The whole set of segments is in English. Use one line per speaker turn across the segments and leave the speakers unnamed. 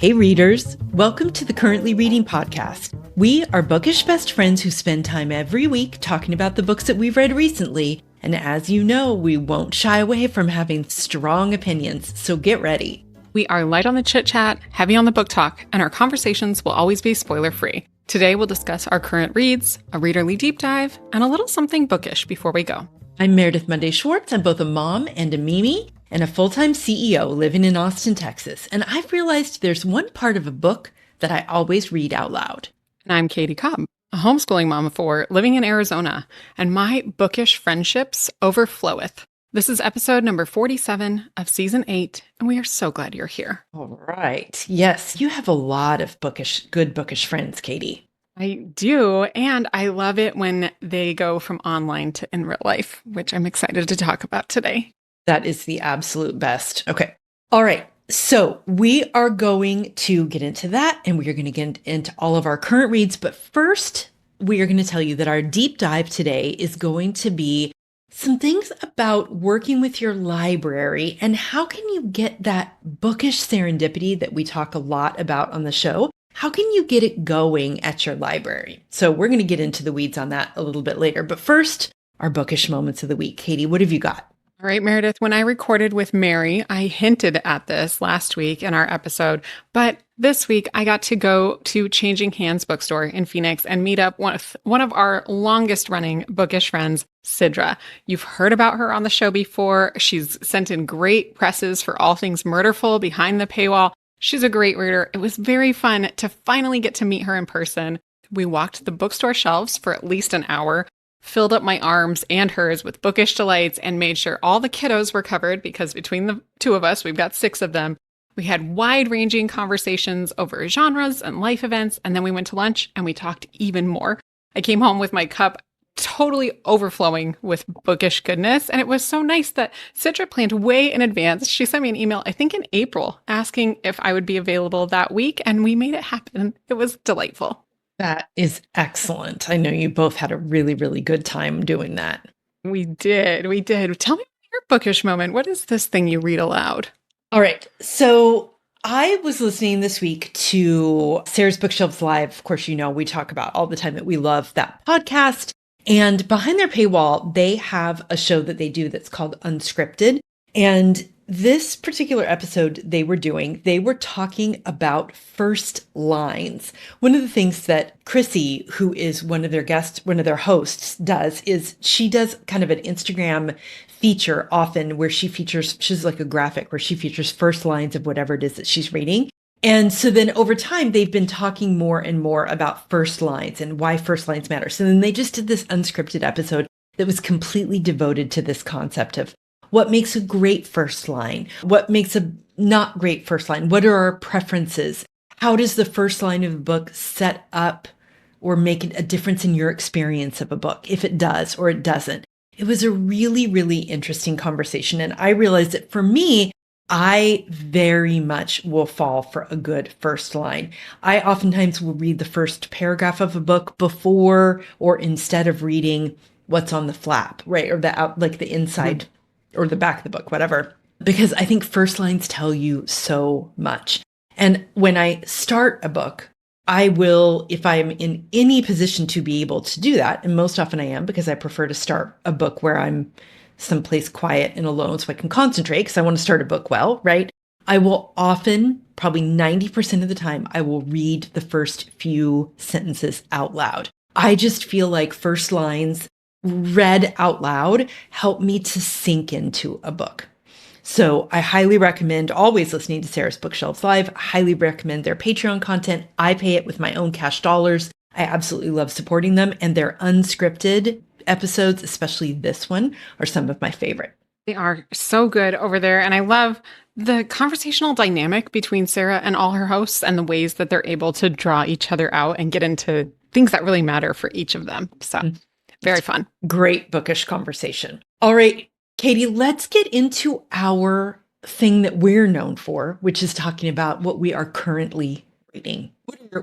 Hey readers, welcome to the Currently Reading podcast. We are bookish best friends who spend time every week talking about the books that we've read recently, and as you know, we won't shy away from having strong opinions, so get ready.
We are light on the chit-chat, heavy on the book talk, and our conversations will always be spoiler-free. Today we'll discuss our current reads, a readerly deep dive, and a little something bookish before we go.
I'm Meredith Monday Schwartz. I'm both a mom and a Mimi, and a full-time CEO living in Austin, Texas. And I've realized there's one part of a book that I always read out loud.
And I'm Kaytee Cobb, a homeschooling mom of four living in Arizona, and my bookish friendships overfloweth. This is episode number 47 of season 8, and we are so glad you're here.
All right. Yes, you have a lot of good bookish friends, Kaytee.
I do, and I love it when they go from online to in real life, which I'm excited to talk about today.
That is the absolute best. Okay. All right. So we are going to get into that, and we are going to get into all of our current reads. But first, we are going to tell you that our deep dive today is going to be some things about working with your library and how can you get that bookish serendipity that we talk a lot about on the show. How can you get it going at your library? So we're going to get into the weeds on that a little bit later. But first, our bookish moments of the week. Kaytee, what have you got?
All right, Meredith, when I recorded with Mary, I hinted at this last week in our episode, but this week I got to go to Changing Hands bookstore in Phoenix and meet up with one of our longest running bookish friends, Sidra. You've heard about her on the show before. She's sent in great presses for all things Murderful behind the paywall. She's a great reader. It was very fun to finally get to meet her in person. We walked the bookstore shelves for at least an hour, filled up my arms and hers with bookish delights, and made sure all the kiddos were covered because between the two of us, we've got 6 of them. We had wide-ranging conversations over genres and life events, and then we went to lunch and we talked even more. I came home with my cup totally overflowing with bookish goodness, and it was so nice that Sidra planned way in advance. She sent me an email, I think in April, asking if I would be available that week, and we made it happen. It was delightful.
That is excellent. I know you both had a really, really good time doing that.
We did. Tell me your bookish moment. What is this thing you read aloud?
All right. So I was listening this week to Sarah's Bookshelves Live. Of course, you know, we talk about all the time that we love that podcast. And behind their paywall, they have a show that they do that's called Unscripted. And this particular episode they were talking about first lines. One of the things that Chrissy, who is one of their hosts, does is she does kind of an Instagram feature often where she's like a graphic where she features first lines of whatever it is that she's reading. And so then over time, they've been talking more and more about first lines and why first lines matter. So then they just did this unscripted episode that was completely devoted to this concept of what makes a great first line, what makes a not great first line, what are our preferences, how does the first line of a book set up or make a difference in your experience of a book, if it does or it doesn't. It was a really, really interesting conversation. And I realized that for me, I very much will fall for a good first line. I oftentimes will read the first paragraph of a book before or instead of reading what's on the flap, right? Or the inside or the back of the book, whatever. Because I think first lines tell you so much. And when I start a book, I will, if I'm in any position to be able to do that, and most often I am because I prefer to start a book where I'm someplace quiet and alone so I can concentrate because I want to start a book well, right? I will often, probably 90% of the time, I will read the first few sentences out loud. I just feel like first lines read out loud help me to sink into a book. So I highly recommend always listening to Sarah's Bookshelves Live. I highly recommend their Patreon content. I pay it with my own cash dollars. I absolutely love supporting them, and their unscripted episodes, especially this one, are some of my favorite.
They are so good over there. And I love the conversational dynamic between Sarah and all her hosts and the ways that they're able to draw each other out and get into things that really matter for each of them. So very fun.
Great bookish conversation. All right, Kaytee, let's get into our thing that we're known for, which is talking about what we are currently reading.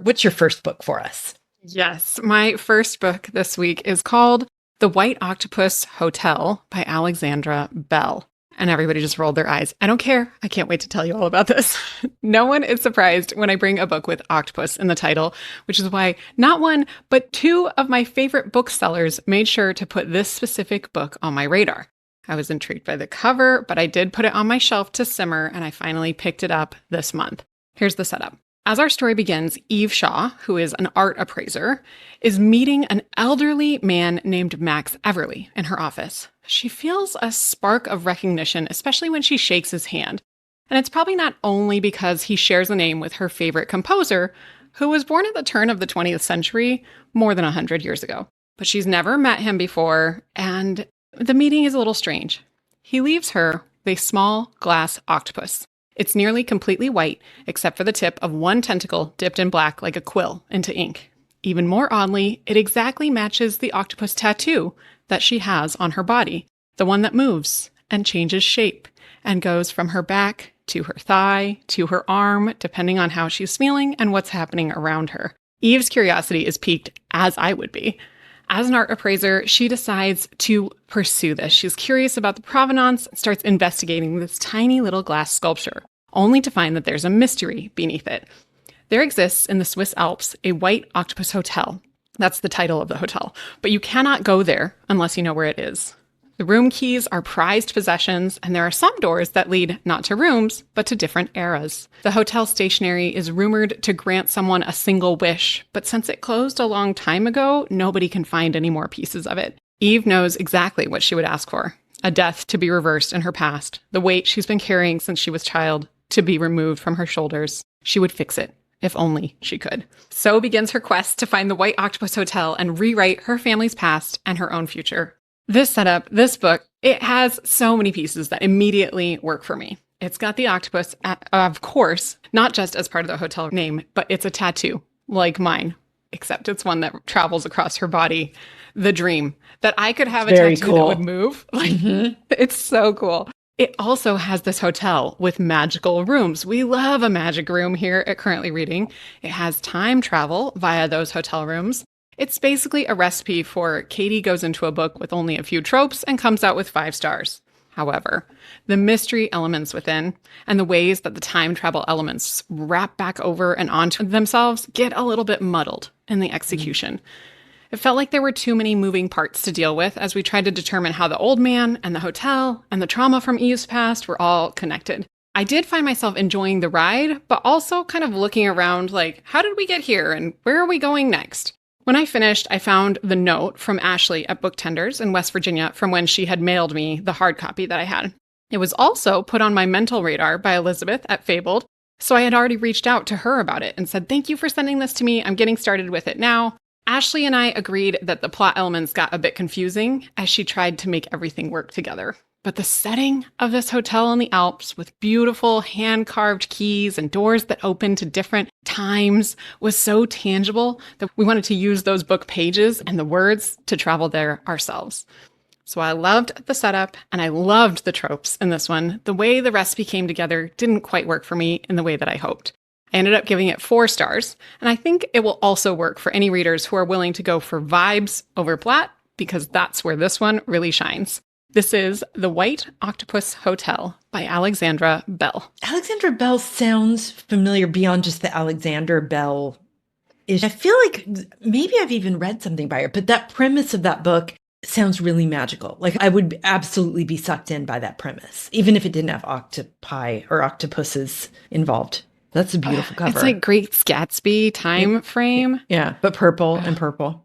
What's your first book for us?
Yes, my first book this week is called The White Octopus Hotel by Alexandra Belle. And everybody just rolled their eyes. I don't care. I can't wait to tell you all about this. No one is surprised when I bring a book with Octopus in the title, which is why not one, but two of my favorite booksellers made sure to put this specific book on my radar. I was intrigued by the cover, but I did put it on my shelf to simmer, and I finally picked it up this month. Here's the setup. As our story begins, Eve Shaw, who is an art appraiser, is meeting an elderly man named Max Everly in her office. She feels a spark of recognition, especially when she shakes his hand. And it's probably not only because he shares a name with her favorite composer, who was born at the turn of the 20th century, more than 100 years ago. But she's never met him before, and the meeting is a little strange. He leaves her with a small glass octopus. It's nearly completely white, except for the tip of one tentacle dipped in black like a quill into ink. Even more oddly, it exactly matches the octopus tattoo that she has on her body, the one that moves and changes shape and goes from her back to her thigh to her arm, depending on how she's feeling and what's happening around her. Eve's curiosity is piqued, as I would be. As an art appraiser, she decides to pursue this. She's curious about the provenance and starts investigating this tiny little glass sculpture, only to find that there's a mystery beneath it. There exists in the Swiss Alps a white octopus hotel. That's the title of the hotel, but you cannot go there unless you know where it is. The room keys are prized possessions, and there are some doors that lead not to rooms, but to different eras. The hotel stationery is rumored to grant someone a single wish, but since it closed a long time ago, nobody can find any more pieces of it. Eve knows exactly what she would ask for. A death to be reversed in her past, the weight she's been carrying since she was a child to be removed from her shoulders. She would fix it, if only she could. So begins her quest to find the White Octopus Hotel and rewrite her family's past and her own future. This setup, this book, it has so many pieces that immediately work for me. It's got the octopus, of course, not just as part of the hotel name, but it's a tattoo, like mine, except it's one that travels across her body. The dream that I could have a tattoo that would move. It's so cool. It also has this hotel with magical rooms. We love a magic room here at Currently Reading. It has time travel via those hotel rooms. It's basically a recipe for Kaytee goes into a book with only a few tropes and comes out with 5 stars. However, the mystery elements within and the ways that the time travel elements wrap back over and onto themselves get a little bit muddled in the execution. It felt like there were too many moving parts to deal with as we tried to determine how the old man and the hotel and the trauma from Eve's past were all connected. I did find myself enjoying the ride, but also kind of looking around like, how did we get here and where are we going next? When I finished, I found the note from Ashley at Book Tenders in West Virginia from when she had mailed me the hard copy that I had. It was also put on my mental radar by Elizabeth at Fabled, so I had already reached out to her about it and said, thank you for sending this to me. I'm getting started with it now. Ashley and I agreed that the plot elements got a bit confusing as she tried to make everything work together. But the setting of this hotel in the Alps with beautiful hand-carved keys and doors that open to different times was so tangible that we wanted to use those book pages and the words to travel there ourselves. So I loved the setup and I loved the tropes in this one. The way the recipe came together didn't quite work for me in the way that I hoped. I ended up giving it 4 stars, and I think it will also work for any readers who are willing to go for vibes over plot, because that's where this one really shines. This is The White Octopus Hotel by Alexandra Belle.
Alexandra Belle sounds familiar beyond just the Alexandra Belle. I feel like maybe I've even read something by her, but that premise of that book sounds really magical. Like I would absolutely be sucked in by that premise, even if it didn't have octopi or octopuses involved. That's a beautiful cover.
It's like Great Gatsby time frame.
Yeah, but purple and purple.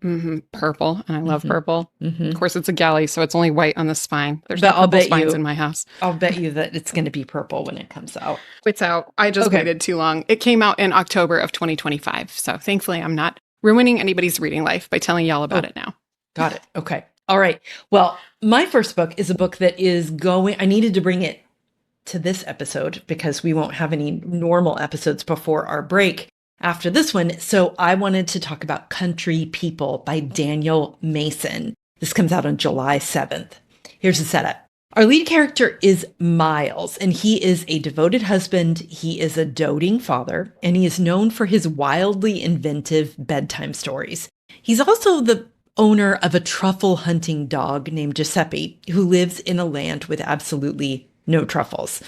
Purple, and I love purple. Of course, it's a galley, so it's only white on the spine. There's
but
no purple spines in my house.
I'll bet you that it's going to be purple when it comes out.
It's out. I just waited too long. It came out in October of 2025, so thankfully I'm not ruining anybody's reading life by telling y'all about it now.
Got it. Okay. All right. Well, my first book is a book that is I needed to bring it to this episode because we won't have any normal episodes before our break after this one. So I wanted to talk about Country People by Daniel Mason. This comes out on July 7th. Here's the setup. Our lead character is Miles, and he is a devoted husband. He is a doting father, and he is known for his wildly inventive bedtime stories. He's also the owner of a truffle hunting dog named Giuseppe, who lives in a land with absolutely no truffles.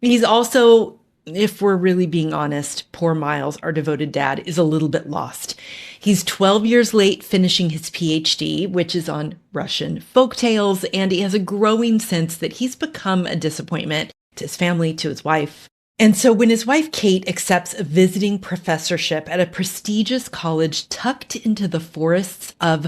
He's also, if we're really being honest, poor Miles, our devoted dad, is a little bit lost. He's 12 years late finishing his PhD, which is on Russian folktales, and he has a growing sense that he's become a disappointment to his family, to his wife. And so when his wife Kate accepts a visiting professorship at a prestigious college tucked into the forests of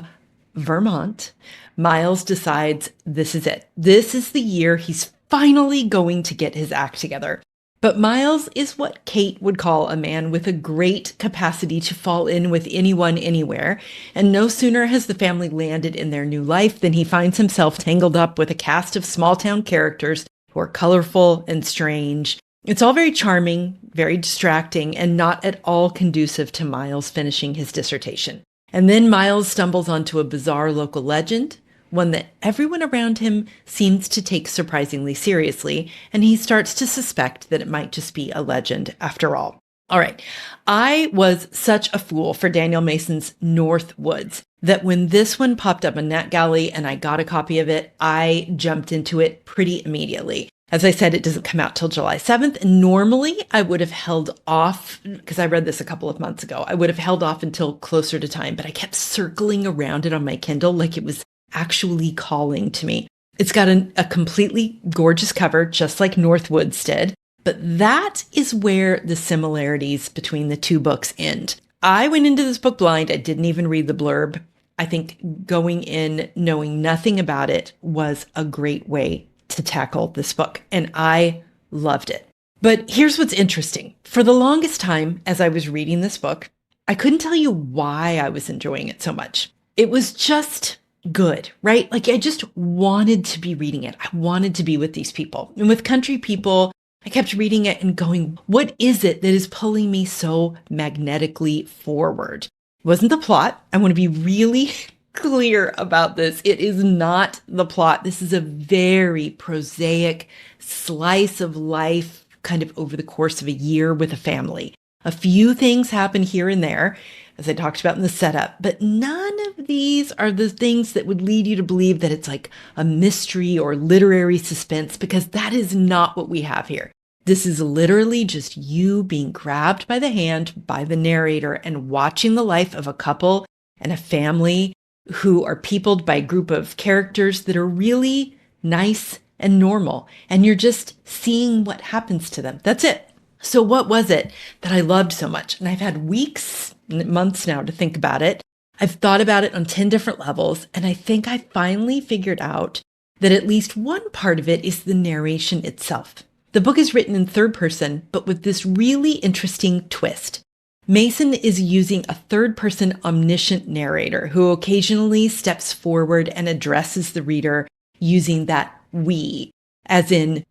Vermont, Miles decides this is it. This is the year he's finally going to get his act together. But Miles is what Kate would call a man with a great capacity to fall in with anyone, anywhere. And no sooner has the family landed in their new life than he finds himself tangled up with a cast of small town characters who are colorful and strange. It's all very charming, very distracting, and not at all conducive to Miles finishing his dissertation. And then Miles stumbles onto a bizarre local legend, one that everyone around him seems to take surprisingly seriously, and he starts to suspect that it might just be a legend after all. All right, I was such a fool for Daniel Mason's North Woods that when this one popped up on NetGalley and I got a copy of it, I jumped into it pretty immediately. As I said, it doesn't come out till July 7th. And normally I would have held off, because I read this a couple of months ago, I would have held off until closer to time, but I kept circling around it on my Kindle like it was actually calling to me. It's got a completely gorgeous cover, just like Northwoods did. But that is where the similarities between the two books end. I went into this book blind. I didn't even read the blurb. I think going in knowing nothing about it was a great way to tackle this book, and I loved it. But here's what's interesting. For the longest time, as I was reading this book, I couldn't tell you why I was enjoying it so much. It was just good, right? Like I just wanted to be reading it. I wanted to be with these people. And with Country People, I kept reading it and going, what is it that is pulling me so magnetically forward? It wasn't the plot. I want to be really clear about this. It is not the plot. This is a very prosaic slice of life, kind of over the course of a year with a family. A few things happen here and there, as I talked about in the setup, but none of these are the things that would lead you to believe that it's like a mystery or literary suspense, because that is not what we have here. This is literally just you being grabbed by the hand by the narrator and watching the life of a couple and a family who are peopled by a group of characters that are really nice and normal. And you're just seeing what happens to them. That's it. So what was it that I loved so much? And I've had weeks, months now to think about it. I've thought about it on 10 different levels. And I think I finally figured out that at least one part of it is the narration itself. The book is written in third person, but with this really interesting twist. Mason is using a third-person omniscient narrator who occasionally steps forward and addresses the reader using that we, as in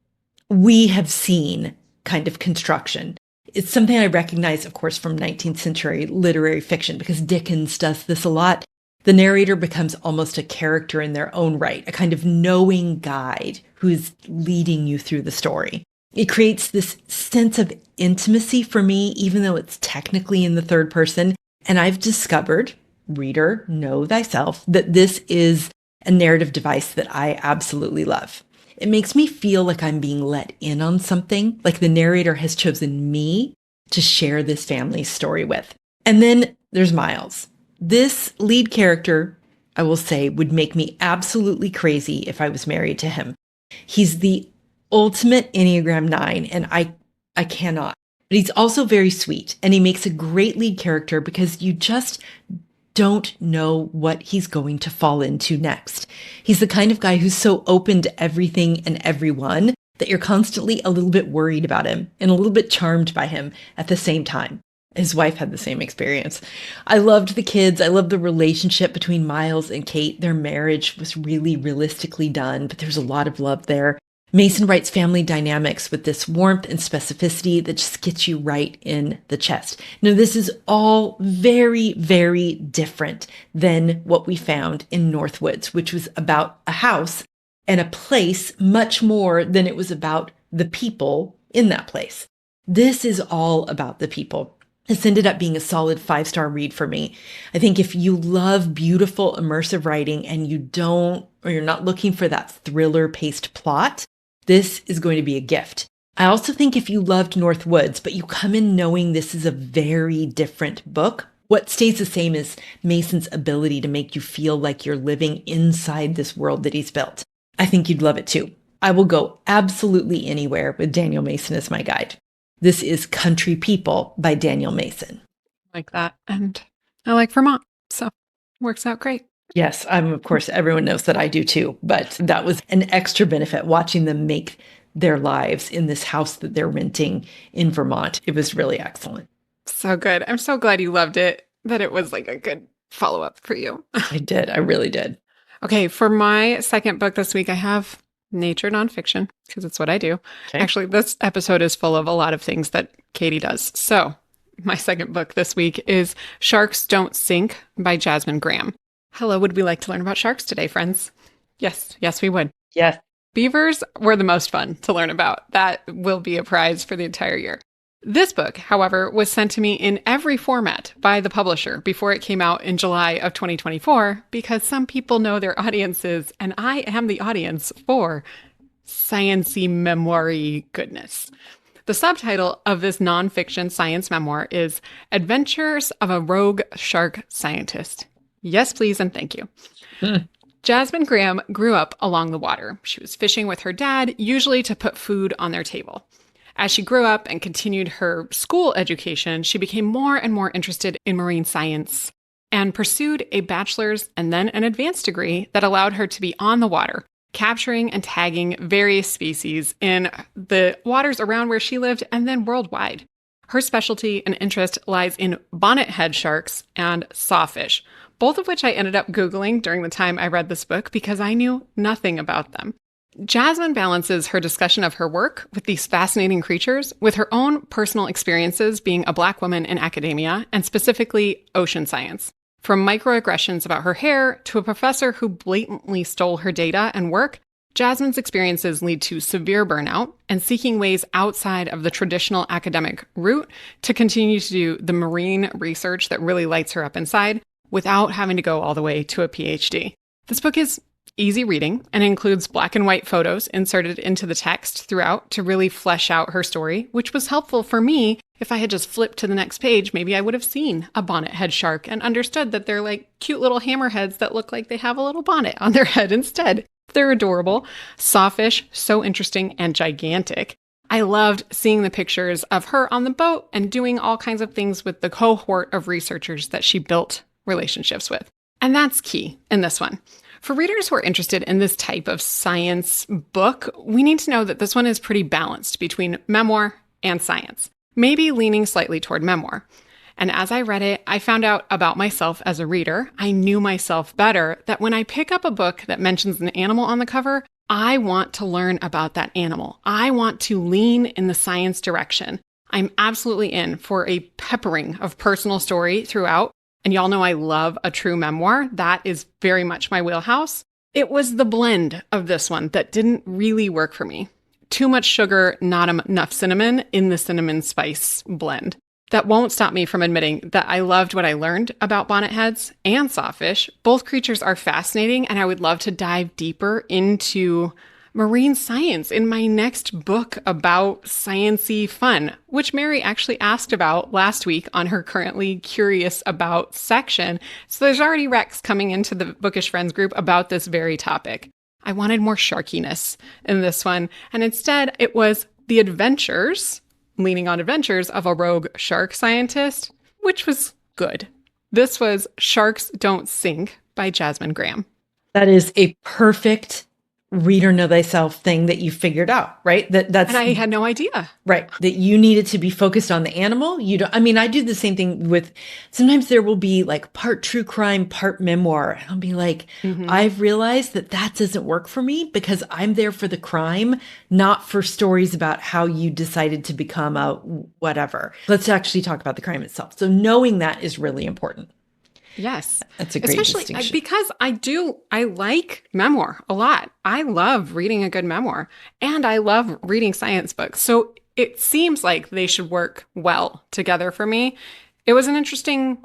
we have seen kind of construction. It's something I recognize, of course, from 19th century literary fiction, because Dickens does this a lot. The narrator becomes almost a character in their own right, a kind of knowing guide who's leading you through the story. It creates this sense of intimacy for me, even though it's technically in the third person. And I've discovered, reader, know thyself, that this is a narrative device that I absolutely love. It makes me feel like I'm being let in on something, like the narrator has chosen me to share this family's story with. And then there's Miles. This lead character, I will say, would make me absolutely crazy if I was married to him. He's the ultimate Enneagram 9, and I cannot. But he's also very sweet, and he makes a great lead character because you just don't know what he's going to fall into next. He's the kind of guy who's so open to everything and everyone that you're constantly a little bit worried about him and a little bit charmed by him at the same time. His wife had the same experience. I loved the kids. I loved the relationship between Miles and Kate. Their marriage was really realistically done, but there's a lot of love there. Mason writes family dynamics with this warmth and specificity that just gets you right in the chest. Now, this is all very, very different than what we found in Northwoods, which was about a house and a place much more than it was about the people in that place. This is all about the people. This ended up being a solid 5-star read for me. I think if you love beautiful, immersive writing and you don't, or you're not looking for that thriller-paced plot, this is going to be a gift. I also think if you loved North Woods, but you come in knowing this is a very different book, what stays the same is Mason's ability to make you feel like you're living inside this world that he's built. I think you'd love it too. I will go absolutely anywhere with Daniel Mason as my guide. This is Country People by Daniel Mason.
Like that. And I like Vermont, so works out great.
Yes, of course, everyone knows that I do too, but that was an extra benefit watching them make their lives in this house that they're renting in Vermont. It was really excellent.
So good. I'm so glad you loved it, that it was like a good follow-up for you.
I did. I really did.
Okay, for my second book this week, I have nature nonfiction, because it's what I do.
Okay.
Actually, this episode is full of a lot of things that Kaytee does. So my second book this week is Sharks Don't Sink by Jasmin Graham. Hello, would we like to learn about sharks today, friends? Yes, we would.
Yes.
Beavers were the most fun to learn about. That will be a prize for the entire year. This book, however, was sent to me in every format by the publisher before it came out in July of 2024, because some people know their audiences, and I am the audience for science-y memoir-y goodness. The subtitle of this nonfiction science memoir is Adventures of a Rogue Shark Scientist. Yes, please, and thank you. Jasmin Graham grew up along the water. She was fishing with her dad, usually to put food on their table. As she grew up and continued her school education, she became more and more interested in marine science and pursued a bachelor's and then an advanced degree that allowed her to be on the water, capturing and tagging various species in the waters around where she lived and then worldwide. Her specialty and interest lies in bonnethead sharks and sawfish, both of which I ended up Googling during the time I read this book because I knew nothing about them. Jasmin balances her discussion of her work with these fascinating creatures with her own personal experiences being a Black woman in academia, and specifically ocean science. From microaggressions about her hair to a professor who blatantly stole her data and work, Jasmin's experiences lead to severe burnout and seeking ways outside of the traditional academic route to continue to do the marine research that really lights her up inside without having to go all the way to a PhD. This book is easy reading and includes black and white photos inserted into the text throughout to really flesh out her story, which was helpful for me. If I had just flipped to the next page, maybe I would have seen a bonnethead shark and understood that they're like cute little hammerheads that look like they have a little bonnet on their head instead. They're adorable. Sawfish, so interesting and gigantic. I loved seeing the pictures of her on the boat and doing all kinds of things with the cohort of researchers that she built relationships with. And that's key in this one. For readers who are interested in this type of science book, we need to know that this one is pretty balanced between memoir and science, maybe leaning slightly toward memoir. And as I read it, I found out about myself as a reader. I knew myself better, that when I pick up a book that mentions an animal on the cover, I want to learn about that animal. I want to lean in the science direction. I'm absolutely in for a peppering of personal story throughout. And y'all know I love a true memoir. That is very much my wheelhouse. It was the blend of this one that didn't really work for me. Too much sugar, not enough cinnamon in the cinnamon spice blend. That won't stop me from admitting that I loved what I learned about bonnetheads and sawfish. Both creatures are fascinating, and I would love to dive deeper into marine science in my next book about science-y fun, which Mary actually asked about last week on her Currently Curious About section. So there's already recs coming into the Bookish Friends group about this very topic. I wanted more sharkiness in this one, and instead it was the adventures, leaning on adventures of a rogue shark scientist, which was good. This was Sharks Don't Sink by Jasmin Graham.
That is a perfect reader know thyself thing that you figured out, right? That's
and I had no idea.
Right. That you needed to be focused on the animal. You don't, I mean, I do the same thing with, sometimes there will be like part true crime, part memoir. And I'll be like, I've realized that doesn't work for me because I'm there for the crime, not for stories about how you decided to become a whatever. Let's actually talk about the crime itself. So knowing that is really important.
Yes.
That's a great distinction.
Because I like memoir a lot. I love reading a good memoir and I love reading science books. So it seems like they should work well together for me. It was an interesting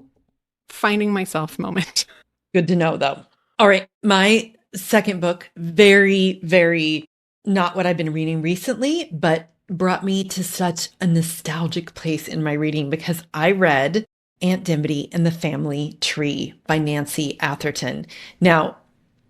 finding myself moment.
Good to know though. All right. My second book, very, very not what I've been reading recently, but brought me to such a nostalgic place in my reading because I read Aunt Dimity and the Family Tree by Nancy Atherton. Now,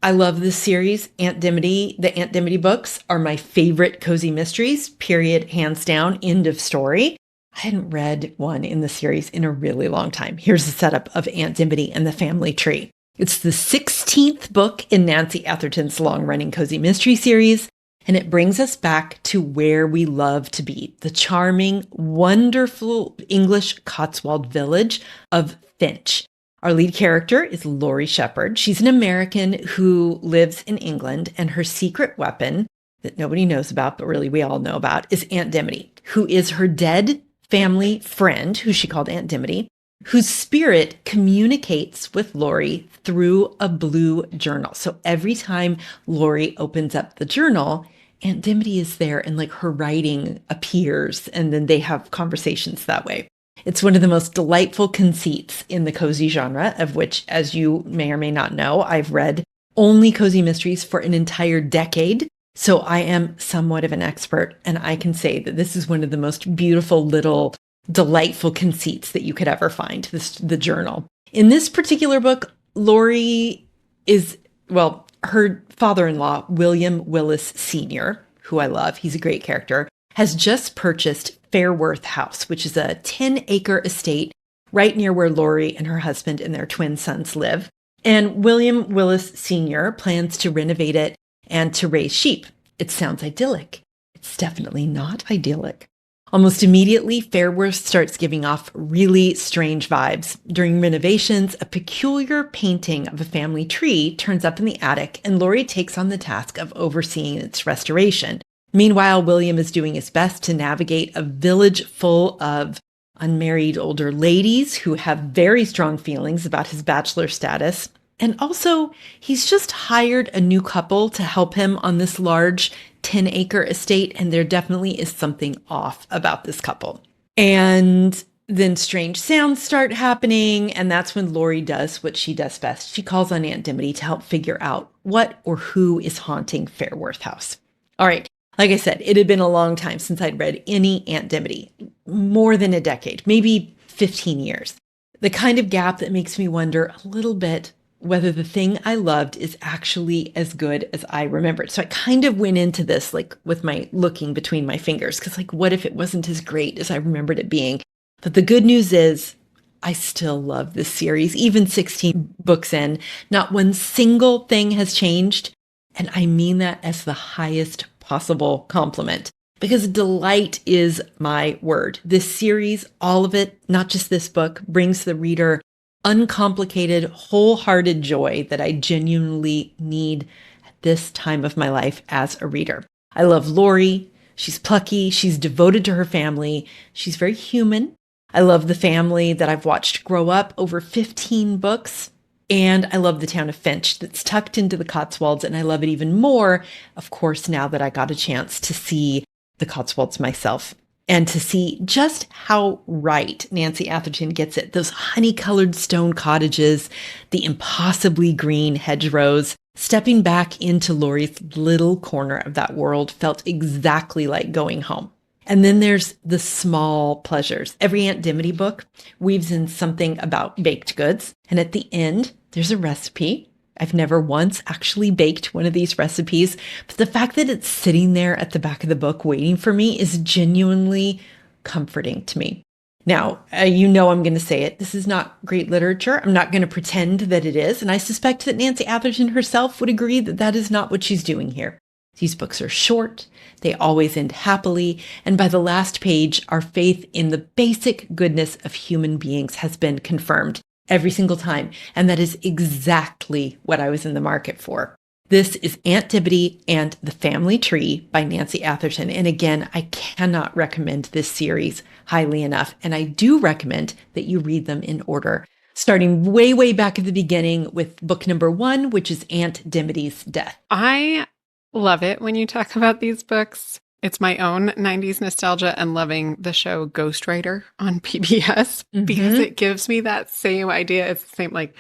I love this series. Aunt Dimity, the Aunt Dimity books are my favorite cozy mysteries, period, hands down, end of story. I hadn't read one in the series in a really long time. Here's the setup of Aunt Dimity and the Family Tree. It's the 16th book in Nancy Atherton's long-running cozy mystery series, and it brings us back to where we love to be, the charming, wonderful English Cotswold village of Finch. Our lead character is Laurie Shepherd. She's an American who lives in England, and her secret weapon that nobody knows about, but really we all know about, is Aunt Dimity, who is her dead family friend, who she called Aunt Dimity, whose spirit communicates with Laurie through a blue journal. So every time Laurie opens up the journal, Aunt Dimity is there and like her writing appears, and then they have conversations that way. It's one of the most delightful conceits in the cozy genre, of which, as you may or may not know, I've read only cozy mysteries for an entire decade. So I am somewhat of an expert, and I can say that this is one of the most beautiful little delightful conceits that you could ever find, the journal. In this particular book, Laurie is, well, her father-in-law, William Willis Sr., who I love, he's a great character, has just purchased Fairworth House, which is a 10-acre estate right near where Laurie and her husband and their twin sons live. And William Willis Sr. plans to renovate it and to raise sheep. It sounds idyllic. It's definitely not idyllic. Almost immediately, Fairworth starts giving off really strange vibes. During renovations, a peculiar painting of a family tree turns up in the attic, and Laurie takes on the task of overseeing its restoration. Meanwhile, William is doing his best to navigate a village full of unmarried older ladies who have very strong feelings about his bachelor status. And also, he's just hired a new couple to help him on this large 10-acre estate, and there definitely is something off about this couple. And then strange sounds start happening, and that's when Laurie does what she does best. She calls on Aunt Dimity to help figure out what or who is haunting Fairworth House. All right, like I said, it had been a long time since I'd read any Aunt Dimity, more than a decade, maybe 15 years. The kind of gap that makes me wonder a little bit whether the thing I loved is actually as good as I remembered. So I kind of went into this like with my looking between my fingers, because like, what if it wasn't as great as I remembered it being? But the good news is I still love this series, even 16 books in. Not one single thing has changed. And I mean that as the highest possible compliment, because delight is my word. This series, all of it, not just this book, brings the reader uncomplicated, wholehearted joy that I genuinely need at this time of my life as a reader. I love Laurie. She's plucky. She's devoted to her family. She's very human. I love the family that I've watched grow up over 15 books. And I love the town of Finch that's tucked into the Cotswolds. And I love it even more, of course, now that I got a chance to see the Cotswolds myself. And to see just how right Nancy Atherton gets it. Those honey-colored stone cottages, the impossibly green hedgerows. Stepping back into Laurie's little corner of that world felt exactly like going home. And then there's the small pleasures. Every Aunt Dimity book weaves in something about baked goods. And at the end, there's a recipe. I've never once actually baked one of these recipes, but the fact that it's sitting there at the back of the book waiting for me is genuinely comforting to me. Now, you know I'm going to say it. This is not great literature. I'm not going to pretend that it is. And I suspect that Nancy Atherton herself would agree that that is not what she's doing here. These books are short. They always end happily. And by the last page, our faith in the basic goodness of human beings has been confirmed every single time. And that is exactly what I was in the market for. This is Aunt Dimity and the Family Tree by Nancy Atherton. And again, I cannot recommend this series highly enough. And I do recommend that you read them in order, starting way, way back at the beginning with book number 1, which is Aunt Dimity's Death.
I love it when you talk about these books. It's my own 90s nostalgia and loving the show Ghostwriter on PBS because it gives me that same idea. It's the same, like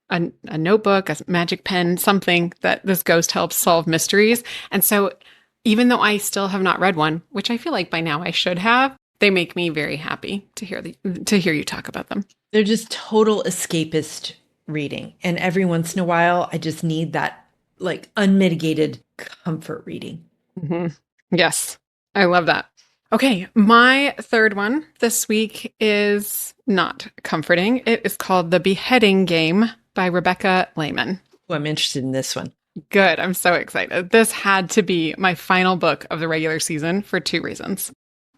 a notebook, a magic pen, something that this ghost helps solve mysteries. And so Even though I still have not read one, which I feel like by now I should have, they make me very happy to hear you talk about them.
They're just total escapist reading. And every once in a while, I just need that like unmitigated comfort reading.
Mm-hmm. Yes, I love that. Okay, my third one this week is not comforting. It is called The Beheading Game by Rebecca Lehman.
Oh, I'm interested in this one.
Good. I'm so excited. This had to be my final book of the regular season for two reasons.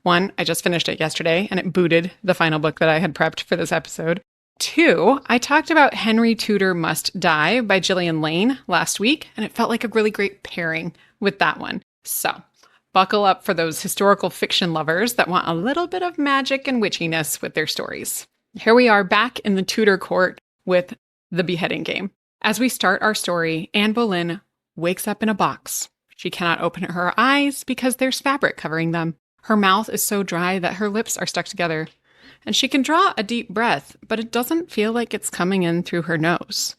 One, I just finished it yesterday and it booted the final book that I had prepped for this episode. Two, I talked about Henry Tudor Must Die by Gillian Lane last week, and it felt like a really great pairing with that one. So buckle up for those historical fiction lovers that want a little bit of magic and witchiness with their stories. Here we are back in the Tudor court with The Beheading Game. As we start our story, Anne Boleyn wakes up in a box. She cannot open her eyes because there's fabric covering them. Her mouth is so dry that her lips are stuck together. And she can draw a deep breath, but it doesn't feel like it's coming in through her nose.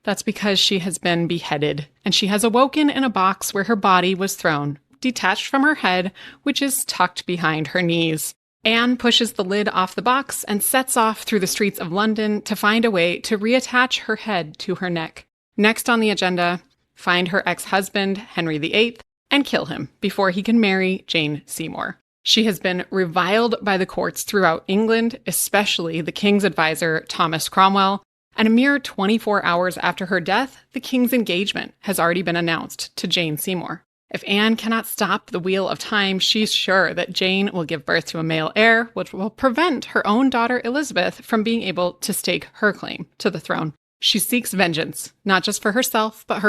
That's because she has been beheaded, and she has awoken in a box where her body was thrown, detached from her head, which is tucked behind her knees. Anne pushes the lid off the box and sets off through the streets of London to find a way to reattach her head to her neck. Next on the agenda, find her ex-husband, Henry VIII, and kill him before he can marry Jane Seymour. She has been reviled by the courts throughout England, especially the king's advisor, Thomas Cromwell, and a mere 24 hours after her death, the king's engagement has already been announced to Jane Seymour. If Anne cannot stop the wheel of time, she's sure that Jane will give birth to a male heir, which will prevent her own daughter Elizabeth from being able to stake her claim to the throne. She seeks vengeance, not just for herself, but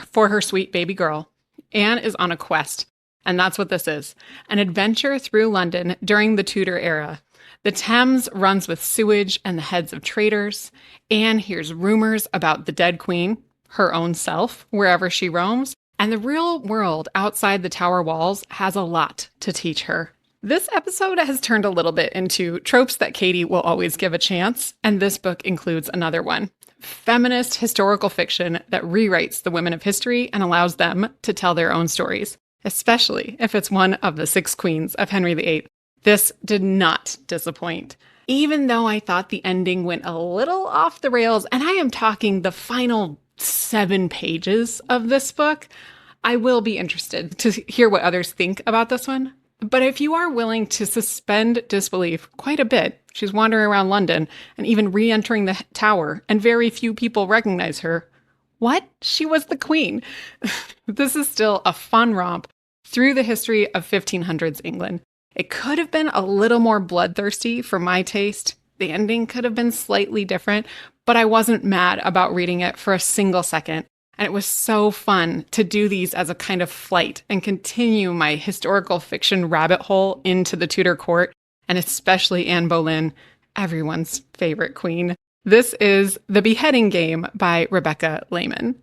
for her sweet baby girl. Anne is on a quest. And that's what this is, an adventure through London during the Tudor era. The Thames runs with sewage and the heads of traitors. Anne hears rumors about the dead queen, her own self, wherever she roams. And the real world outside the Tower walls has a lot to teach her. This episode has turned a little bit into tropes that Kaytee will always give a chance, and this book includes another one. Feminist historical fiction that rewrites the women of history and allows them to tell their own stories, especially if it's one of the 6 queens of Henry VIII. This did not disappoint. Even though I thought the ending went a little off the rails, and I am talking the final 7 pages of this book, I will be interested to hear what others think about this one. But if you are willing to suspend disbelief quite a bit, she's wandering around London and even re-entering the tower, and very few people recognize her. What? She was the queen. This is still a fun romp through the history of 1500s England. It could have been a little more bloodthirsty for my taste. The ending could have been slightly different, but I wasn't mad about reading it for a single second. And it was so fun to do these as a kind of flight and continue my historical fiction rabbit hole into the Tudor court, and especially Anne Boleyn, everyone's favorite queen. This is The Beheading Game by Rebecca Lehman.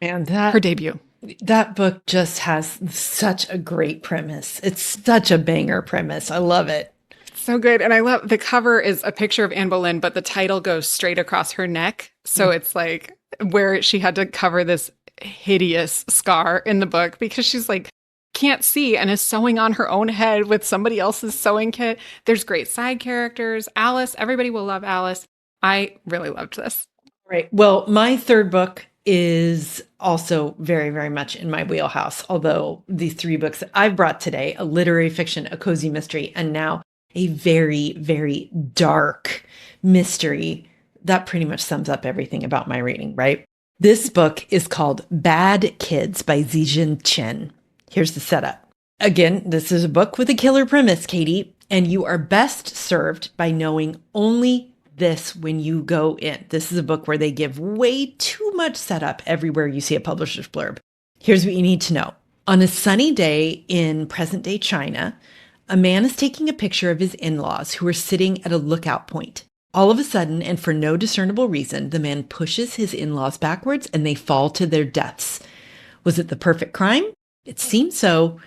And
her debut.
That book just has such a great premise. It's such a banger premise. I love it.
So good. And I love the cover is a picture of Anne Boleyn, but the title goes straight across her neck. So it's like where she had to cover this hideous scar in the book because she's like, can't see and is sewing on her own head with somebody else's sewing kit. There's great side characters. Alice, everybody will love Alice. I really loved this.
Right. Well, my third book is also very, very much in my wheelhouse. Although the 3 books that I've brought today, a literary fiction, a cozy mystery, and now a very, very dark mystery, that pretty much sums up everything about my reading, right? This book is called Bad Kids by Ziying Chen. Here's the setup. Again, this is a book with a killer premise, Kaytee, and you are best served by knowing only this when you go in. This is a book where they give way too much setup everywhere you see a publisher's blurb. Here's what you need to know. On a sunny day in present-day China, a man is taking a picture of his in-laws who are sitting at a lookout point. All of a sudden, and for no discernible reason, the man pushes his in-laws backwards and they fall to their deaths. Was it the perfect crime? It seems so,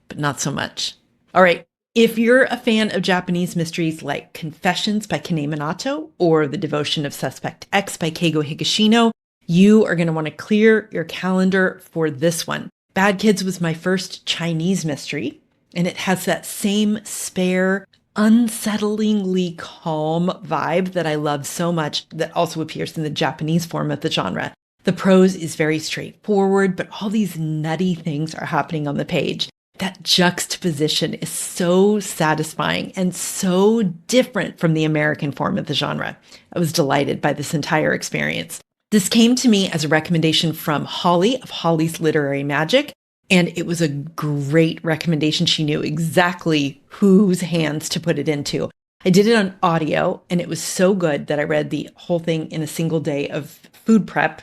but not so much. All right. If you're a fan of Japanese mysteries like Confessions by Kane Minato or The Devotion of Suspect X by Keigo Higashino, you are going to want to clear your calendar for this one. Bad Kids was my first Chinese mystery, and it has that same spare, unsettlingly calm vibe that I love so much that also appears in the Japanese form of the genre. The prose is very straightforward, but all these nutty things are happening on the page. That juxtaposition is so satisfying and so different from the American form of the genre. I was delighted by this entire experience. This came to me as a recommendation from Holly of Holly's Literary Magic, and it was a great recommendation. She knew exactly whose hands to put it into. I did it on audio, and it was so good that I read the whole thing in a single day of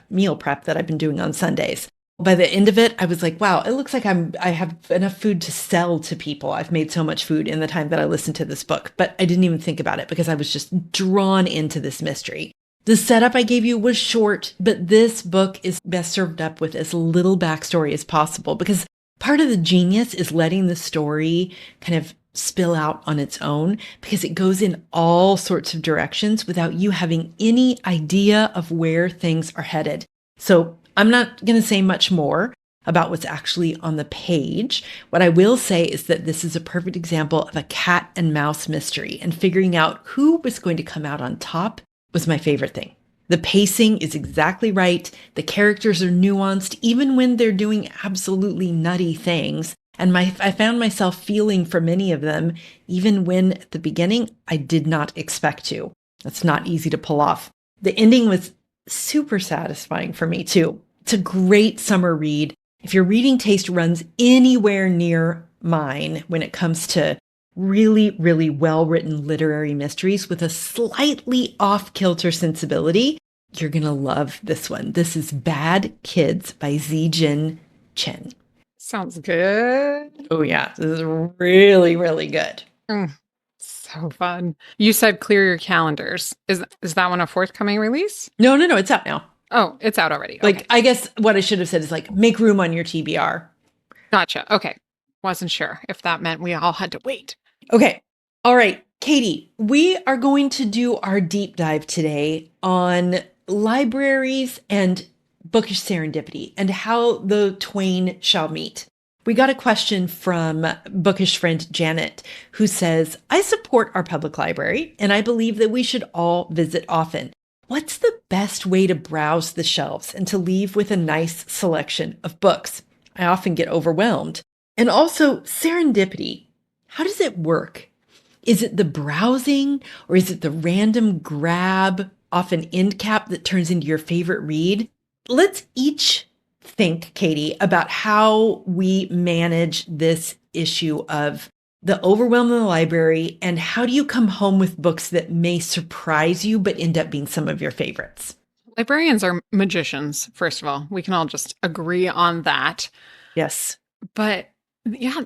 meal prep that I've been doing on Sundays. By the end of it, I was like, wow, it looks like I have enough food to sell to people. I've made so much food in the time that I listened to this book, but I didn't even think about it because I was just drawn into this mystery. The setup I gave you was short, but this book is best served up with as little backstory as possible because part of the genius is letting the story kind of spill out on its own because it goes in all sorts of directions without you having any idea of where things are headed. So I'm not going to say much more about what's actually on the page. What I will say is that this is a perfect example of a cat and mouse mystery, and figuring out who was going to come out on top was my favorite thing. The pacing is exactly right. The characters are nuanced, even when they're doing absolutely nutty things. And I found myself feeling for many of them, even when at the beginning, I did not expect to. That's not easy to pull off. The ending was super satisfying for me too. It's a great summer read. If your reading taste runs anywhere near mine when it comes to really, really well-written literary mysteries with a slightly off-kilter sensibility, you're going to love this one. This is Bad Kids by Ziying Chen.
Sounds good.
Oh yeah, this is really, really good.
So fun. You said clear your calendars. Is that one a forthcoming release?
No, it's out now.
Oh, it's out already.
Like,
Okay.
I guess what I should have said is like, make room on your TBR.
Gotcha. Okay. Wasn't sure if that meant we all had to wait.
Okay. All right, Kaytee, we are going to do our deep dive today on libraries and bookish serendipity and how the twain shall meet. We got a question from Bookish Friend Janet, who says, I support our public library, and I believe that we should all visit often. What's the best way to browse the shelves and to leave with a nice selection of books? I often get overwhelmed. And also, serendipity. How does it work? Is it the browsing, or is it the random grab off an end cap that turns into your favorite read? Let's each think, Kaytee, about how we manage this issue of the overwhelm in the library, and how do you come home with books that may surprise you but end up being some of your favorites?
Librarians are magicians, first of all. We can all just agree on that.
Yes.
But yeah,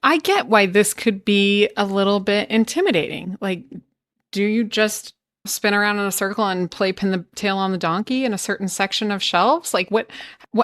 I get why this could be a little bit intimidating. Like, do you just spin around in a circle and play pin the tail on the donkey in a certain section of shelves? Like,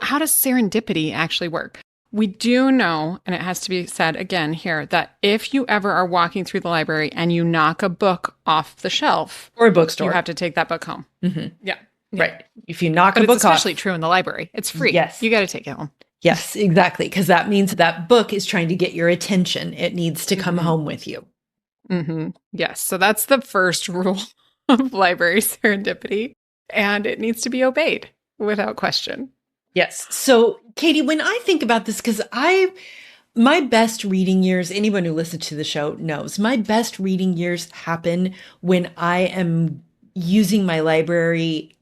how does serendipity actually work? We do know, and it has to be said again here, that if you ever are walking through the library and you knock a book off the shelf,
or a bookstore,
you have to take that book home.
Mm-hmm.
Yeah.
Right. If you knock
but
a book
it's especially true in the library. It's free.
Yes.
You got to take it home.
Yes, exactly. Because that means that book is trying to get your attention. It needs to come home with you.
Mm-hmm. Yes. So that's the first rule of library serendipity. And it needs to be obeyed without question.
Yes. So, Kaytee, when I think about this, because my best reading years, anyone who listens to the show knows, my best reading years happen when I am using my library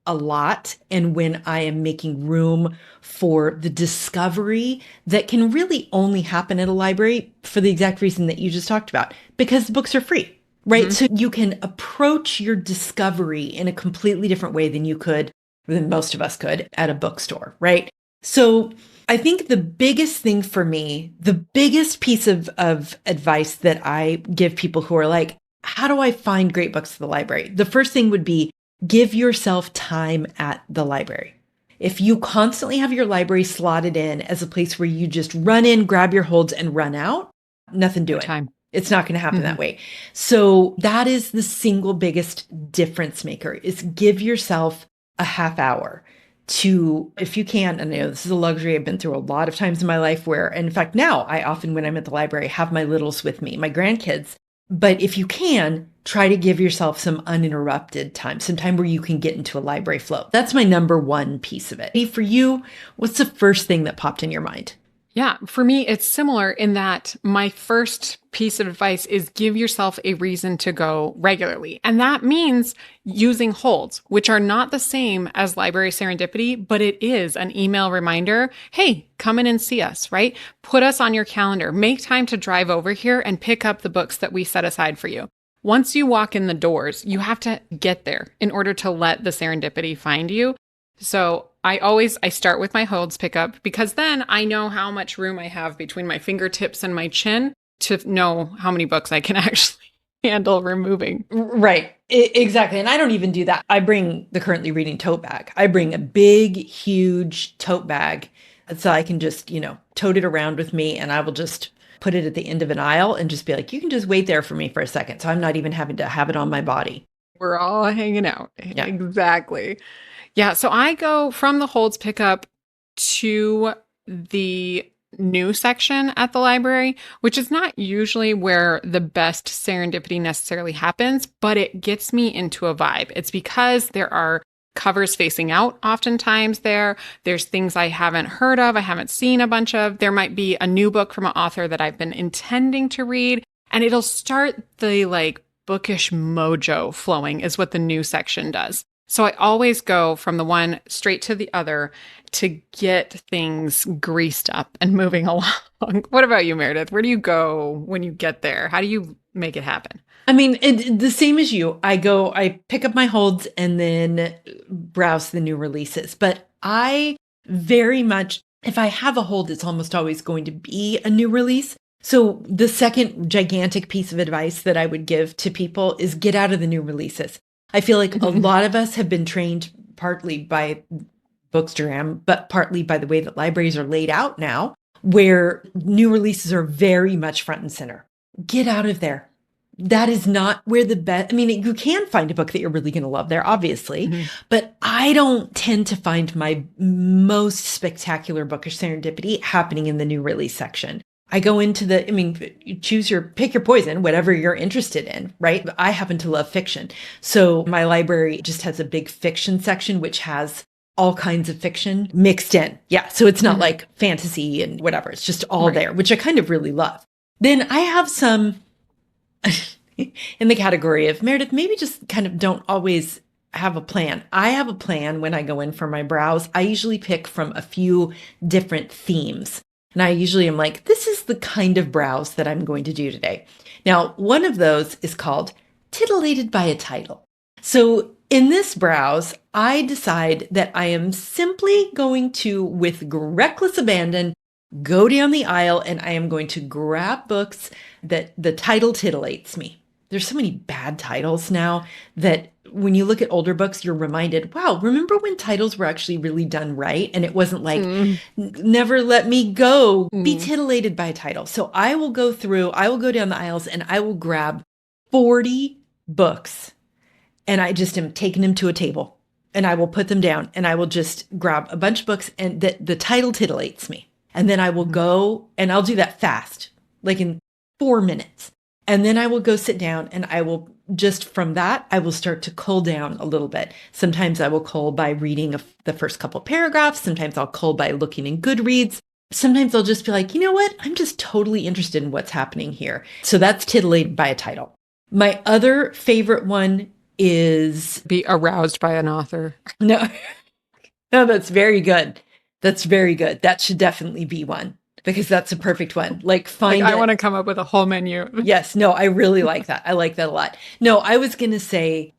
a lot and when I am making room for the discovery that can really only happen at a library for the exact reason that you just talked about, because books are free, right? Mm-hmm. So you can approach your discovery in a completely different way than most of us could at a bookstore, right? So I think the biggest thing for me, the biggest piece of advice that I give people who are like, how do I find great books at the library? The first thing would be give yourself time at the library. If you constantly have your library slotted in as a place where you just run in, grab your holds, and run out, nothing doing.
Time.
It's not going to happen that way. So that is the single biggest difference maker, is give yourself a half hour. to, if you can, and I know this is a luxury I've been through a lot of times in my life where, and in fact, now I often, when I'm at the library, have my littles with me, my grandkids. But if you can, try to give yourself some uninterrupted time, some time where you can get into a library flow. That's my number one piece of it. For you, what's the first thing that popped in your mind?
Yeah, for me, it's similar in that my first piece of advice is give yourself a reason to go regularly. And that means using holds, which are not the same as library serendipity, but it is an email reminder. Hey, come in and see us, right? Put us on your calendar. Make time to drive over here and pick up the books that we set aside for you. Once you walk in the doors, you have to get there in order to let the serendipity find you. So I start with my holds pickup because then I know how much room I have between my fingertips and my chin to know how many books I can actually handle removing.
Right. Exactly. And I don't even do that. I bring the currently reading tote bag. I bring a big, huge tote bag so I can just, tote it around with me, and I will just put it at the end of an aisle and just be like, you can just wait there for me for a second. So I'm not even having to have it on my body.
We're all hanging out.
Yeah.
Exactly. Yeah, so I go from the holds pickup to the new section at the library, which is not usually where the best serendipity necessarily happens, but it gets me into a vibe. It's because there are covers facing out oftentimes there. There's things I haven't heard of, I haven't seen a bunch of. There might be a new book from an author that I've been intending to read, and it'll start the bookish mojo flowing is what the new section does. So I always go from the one straight to the other to get things greased up and moving along. What about you, Meredith? Where do you go when you get there? How do you make it happen?
I mean, the same as you. I pick up my holds and then browse the new releases. But I very much, if I have a hold, it's almost always going to be a new release. So the second gigantic piece of advice that I would give to people is get out of the new releases. I feel like a lot of us have been trained partly by Bookstagram, but partly by the way that libraries are laid out now, where new releases are very much front and center. Get out of there. That is not where the best, you can find a book that you're really going to love there, obviously, but I don't tend to find my most spectacular bookish serendipity happening in the new release section. I go into you pick your poison, whatever you're interested in, right? I happen to love fiction. So my library just has a big fiction section, which has all kinds of fiction mixed in. Yeah. So it's not like fantasy and whatever. It's just all there, which I kind of really love. Then I have some in the category of Meredith, maybe just kind of don't always have a plan. I have a plan when I go in for my browse. I usually pick from a few different themes. And I usually am like, this is the kind of browse that I'm going to do today. Now, one of those is called Titillated by a Title. So in this browse, I decide that I am simply going to, with reckless abandon, go down the aisle and I am going to grab books that the title titillates me. There's so many bad titles now that when you look at older books, you're reminded, wow, remember when titles were actually really done right? And it wasn't like, never let me go, be titillated by a title. So I will go down the aisles and I will grab 40 books and I just am taking them to a table and I will put them down and I will just grab a bunch of books and the title titillates me. And then I will go and I'll do that fast, like in 4 minutes. And then I will go sit down and I will just from that, I will start to cull down a little bit. Sometimes I will cull by reading the first couple paragraphs. Sometimes I'll cull by looking in Goodreads. Sometimes I'll just be like, you know what? I'm just totally interested in what's happening here. So that's titillated by a title. My other favorite one is
be aroused by an author.
No, that's very good. That's very good. That should definitely be one. Because that's a perfect one. I
want to come up with a whole menu.
Yes. No, I really like that. I like that a lot. No, I was going to say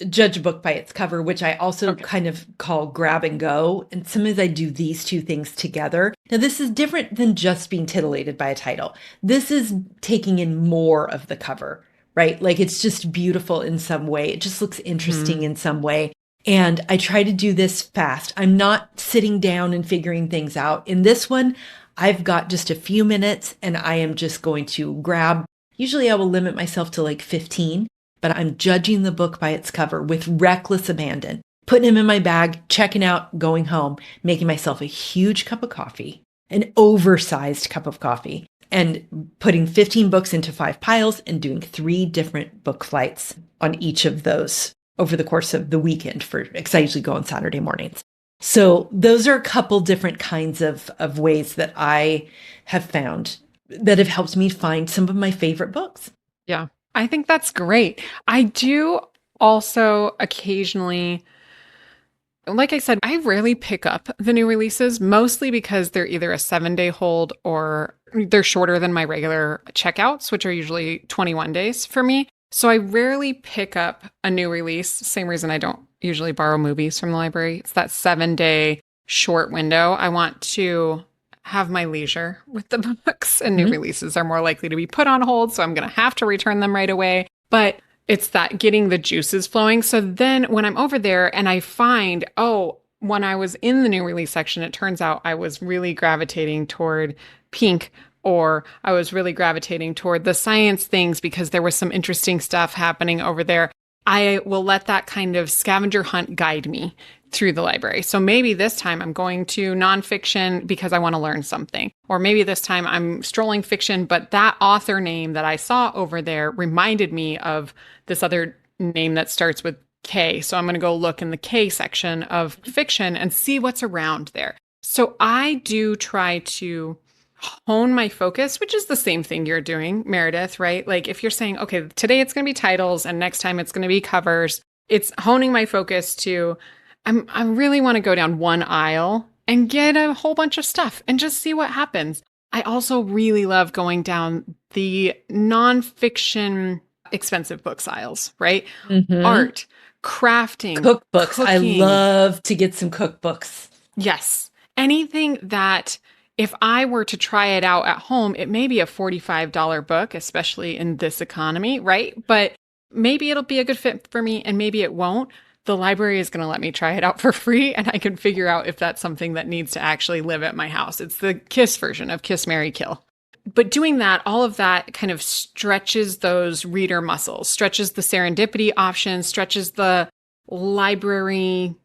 judge a book by its cover, which I also kind of call grab and go. And sometimes I do these two things together. Now, this is different than just being titillated by a title. This is taking in more of the cover, right? Like it's just beautiful in some way. It just looks interesting in some way. And I try to do this fast. I'm not sitting down and figuring things out. In this one, I've got just a few minutes and I am just going to grab, usually I will limit myself to like 15, but I'm judging the book by its cover with reckless abandon, putting them in my bag, checking out, going home, making myself a huge cup of coffee, an oversized cup of coffee, and putting 15 books into 5 piles and doing 3 different book flights on each of those over the course of the weekend because I usually go on Saturday mornings. So those are a couple different kinds of ways that I have found that have helped me find some of my favorite books.
Yeah, I think that's great. I do also occasionally, like I said, I rarely pick up the new releases, mostly because they're either a 7-day hold or they're shorter than my regular checkouts, which are usually 21 days for me. So I rarely pick up a new release. Same reason I don't usually borrow movies from the library. It's that 7-day short window. I want to have my leisure with the books, and new releases are more likely to be put on hold. So I'm going to have to return them right away. But it's that getting the juices flowing. So then when I'm over there and I find, when I was in the new release section, it turns out I was really gravitating toward pink, or I was really gravitating toward the science things because there was some interesting stuff happening over there. I will let that kind of scavenger hunt guide me through the library. So maybe this time I'm going to nonfiction because I want to learn something. Or maybe this time I'm strolling fiction, but that author name that I saw over there reminded me of this other name that starts with K. So I'm going to go look in the K section of fiction and see what's around there. So I do try to hone my focus, which is the same thing you're doing, Meredith, right? Like if you're saying, okay, today it's going to be titles and next time it's going to be covers, it's honing my focus to, I really want to go down one aisle and get a whole bunch of stuff and just see what happens. I also really love going down the nonfiction expensive books aisles, right? Art, crafting,
cookbooks.
cooking.
I love to get some cookbooks.
Yes. Anything that if I were to try it out at home, it may be a $45 book, especially in this economy, right? But maybe it'll be a good fit for me and maybe it won't. The library is going to let me try it out for free and I can figure out if that's something that needs to actually live at my house. It's the KISS version of Kiss, Marry, Kill. But doing that, all of that kind of stretches those reader muscles, stretches the serendipity option, stretches the library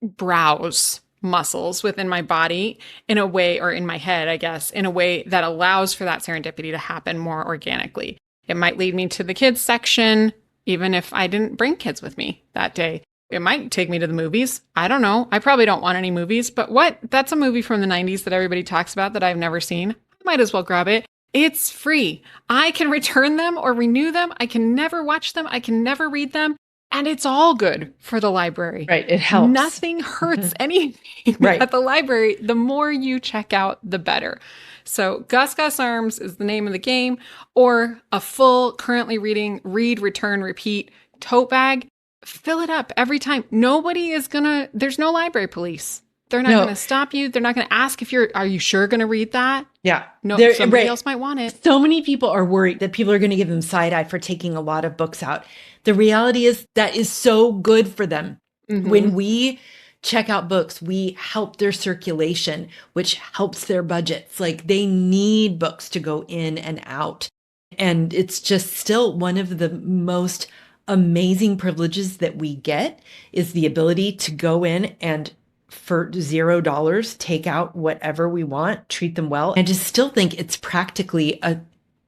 browse muscles within my body in a way, or in my head, I guess, in a way that allows for that serendipity to happen more organically. It might lead me to the kids section, even if I didn't bring kids with me that day. It might take me to the movies. I don't know. I probably don't want any movies, but what? That's a movie from the 90s that everybody talks about that I've never seen. I might as well grab it. It's free. I can return them or renew them. I can never watch them. I can never read them. And it's all good for the library.
Right. It helps.
Nothing hurts anything
right.
at the library. The more you check out, the better. So Gus Gus Arms is the name of the game, or a full currently reading, read, return, repeat tote bag. Fill it up every time. There's no library police. They're not going to stop you. They're not going to ask are you sure going to read that?
Yeah.
No, somebody else might want it.
So many people are worried that people are going to give them side eye for taking a lot of books out. The reality is that is so good for them. When we check out books, we help their circulation, which helps their budgets. Like they need books to go in and out. And it's just still one of the most amazing privileges that we get is the ability to go in and for $0, take out whatever we want, treat them well, and just still think it's practically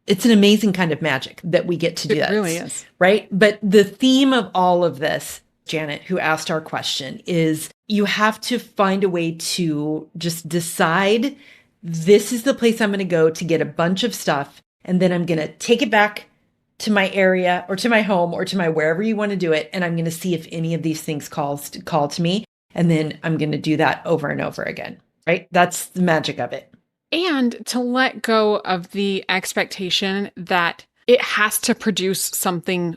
it's an amazing kind of magic that we get to do that.
It really is.
Right? But the theme of all of this, Janet, who asked our question, is you have to find a way to just decide this is the place I'm going to go to get a bunch of stuff, and then I'm going to take it back to my area or to my home or to my wherever you want to do it, and I'm going to see if any of these things call to me. And then I'm going to do that over and over again, right? That's the magic of it.
And to let go of the expectation that it has to produce something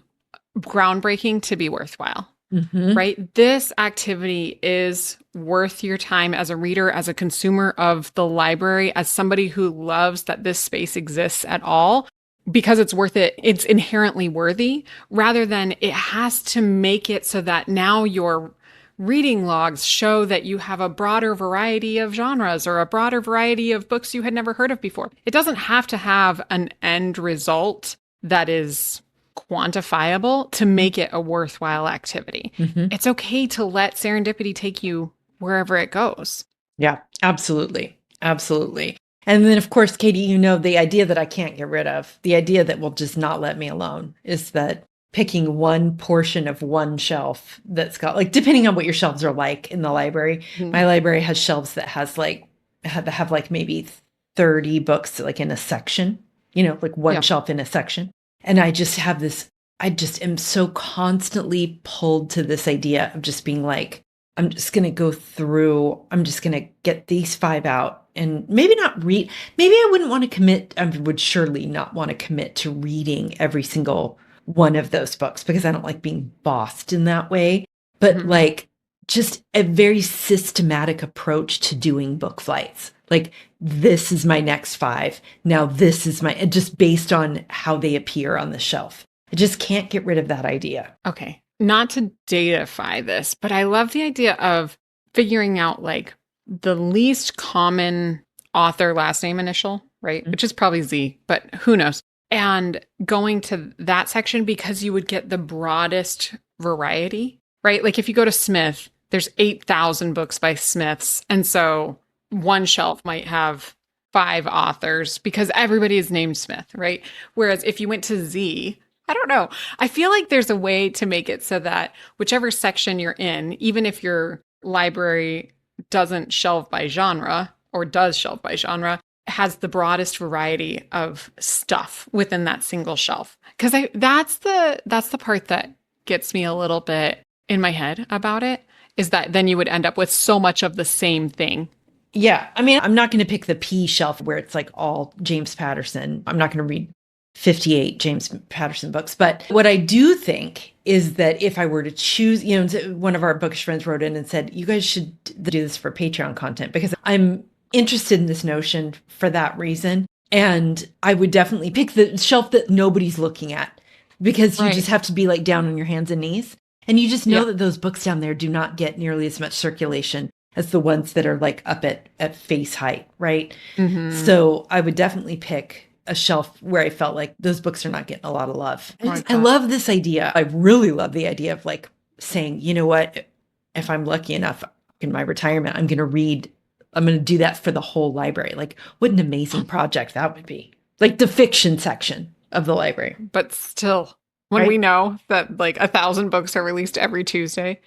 groundbreaking to be worthwhile, right? This activity is worth your time as a reader, as a consumer of the library, as somebody who loves that this space exists at all, because it's worth it. It's inherently worthy, rather than it has to make it so that now your reading logs show that you have a broader variety of genres or a broader variety of books you had never heard of before. It doesn't have to have an end result that is quantifiable to make it a worthwhile activity.
Mm-hmm.
It's okay to let serendipity take you wherever it goes.
Yeah, absolutely. Absolutely. And then, of course, Kaytee, the idea that I can't get rid of, the idea that will just not let me alone is that picking one portion of one shelf that's got, like, depending on what your shelves are like in the library, my library has shelves that have maybe 30 books, like in a section, like one shelf in a section. And I just am so constantly pulled to this idea of just being like, I'm just going to go through, I'm just going to get these 5 out and maybe not read. Maybe I wouldn't want to commit. I would surely not want to commit to reading every single one of those books because I don't like being bossed in that way. But like just a very systematic approach to doing book flights. Like, this is my next 5. Now this is just based on how they appear on the shelf. I just can't get rid of that idea.
Okay. Not to datafy this, but I love the idea of figuring out like the least common author last name initial, right? Which is probably Z, but who knows? And going to that section because you would get the broadest variety, right? Like if you go to Smith, there's 8,000 books by Smiths. And so one shelf might have 5 authors because everybody is named Smith, right? Whereas if you went to Z, I don't know. I feel like there's a way to make it so that whichever section you're in, even if your library doesn't shelve by genre or does shelve by genre, has the broadest variety of stuff within that single shelf. Because that's the part that gets me a little bit in my head about it, is that then you would end up with so much of the same thing.
Yeah. I mean, I'm not going to pick the P shelf where it's like all James Patterson. I'm not going to read 58 James Patterson books. But what I do think is that if I were to choose, one of our bookish friends wrote in and said, you guys should do this for Patreon content because I'm interested in this notion for that reason. And I would definitely pick the shelf that nobody's looking at because you just have to be like down on your hands and knees. And you just know that those books down there do not get nearly as much circulation as the ones that are like up at face height, right? Mm-hmm. So I would definitely pick a shelf where I felt like those books are not getting a lot of love. I love this idea. I really love the idea of like saying, you know what, if I'm lucky enough in my retirement, I'm going to do that for the whole library. Like, what an amazing project that would be. Like the fiction section of the library.
But still, when we know that like 1,000 books are released every Tuesday,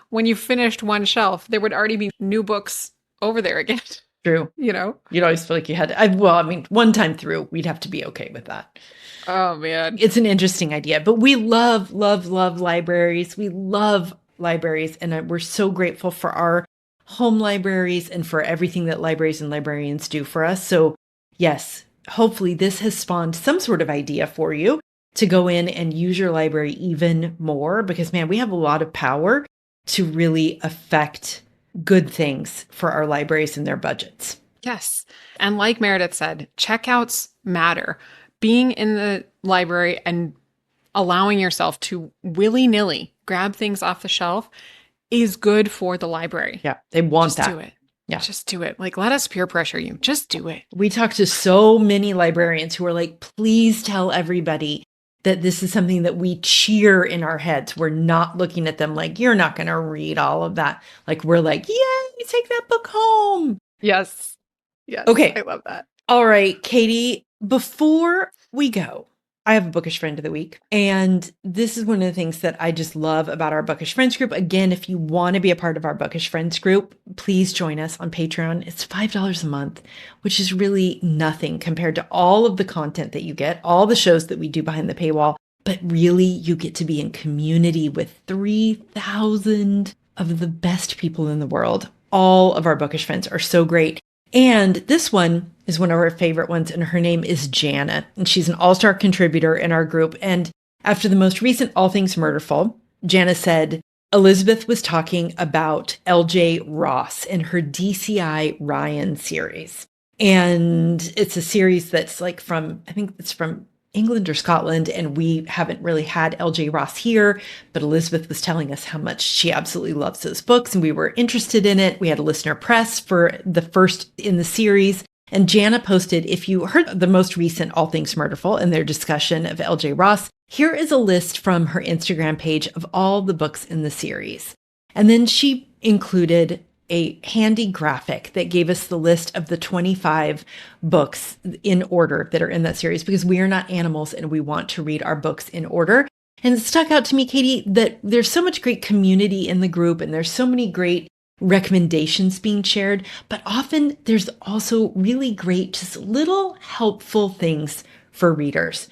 when you finished one shelf, there would already be new books over there again.
True.
You'd
always feel like you had to, one time through, we'd have to be okay with that.
Oh, man.
It's an interesting idea, but we love, love, love libraries. We love libraries, and we're so grateful for our home libraries and for everything that libraries and librarians do for us. So yes, hopefully this has spawned some sort of idea for you to go in and use your library even more because, man, we have a lot of power to really affect good things for our libraries and their budgets.
Yes. And like Meredith said, checkouts matter. Being in the library and allowing yourself to willy-nilly grab things off the shelf is good for the library.
Yeah, they want
Just
that.
do it.
Yeah.
Just do it. Like, let us peer pressure you. Just do it.
We talk to so many librarians who are like, please tell everybody that this is something that we cheer in our heads. We're not looking at them like, you're not going to read all of that. Like, we're like, yay, take that book home.
Yes. Yes.
Okay.
I love that.
All right, Kaytee, before we go, I have a bookish friend of the week. And this is one of the things that I just love about our bookish friends group. Again, if you want to be a part of our bookish friends group, please join us on Patreon. It's $5 a month, which is really nothing compared to all of the content that you get, all the shows that we do behind the paywall. But really, you get to be in community with 3,000 of the best people in the world. All of our bookish friends are so great. And this one is one of our favorite ones, and her name is Jana, and she's an all-star contributor in our group. And after the most recent All Things Murderful, Jana said, Elizabeth was talking about L.J. Ross and her DCI Ryan series. And it's a series that's like I think it's from England or Scotland, and we haven't really had L.J. Ross here, but Elizabeth was telling us how much she absolutely loves those books, and we were interested in it. We had a listener press for the first in the series, and Jana posted, if you heard the most recent All Things Murderful and their discussion of L.J. Ross, Here is a list from her Instagram page of all the books in the series. And then she included a handy graphic that gave us the list of the 25 books in order that are in that series, because we are not animals and we want to read our books in order. And it stuck out to me, Kaytee, that there's so much great community in the group and there's so many great recommendations being shared, but often there's also really great, just little helpful things for readers.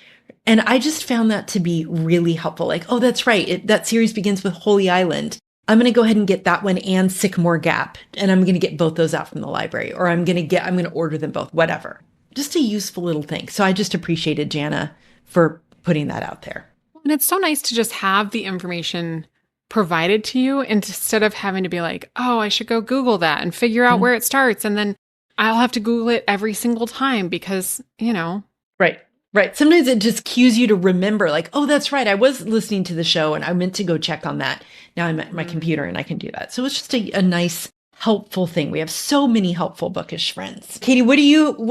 And I just found that to be really helpful. Like, oh, that's right. That series begins with Holy Island. I'm going to go ahead and get that one and Sycamore Gap. And I'm going to get both those out from the library, or I'm going to order them both, whatever. Just a useful little thing. So I just appreciated Jana for putting that out there.
And it's so nice to just have the information provided to you instead of having to be like, oh, I should go Google that and figure out where it starts. And then I'll have to Google it every single time because,
Right. Right. Sometimes it just cues you to remember, like, oh, that's right. I was listening to the show and I meant to go check on that. Now I'm at my computer and I can do that. So it's just a nice, helpful thing. We have so many helpful bookish friends. Kaytee, what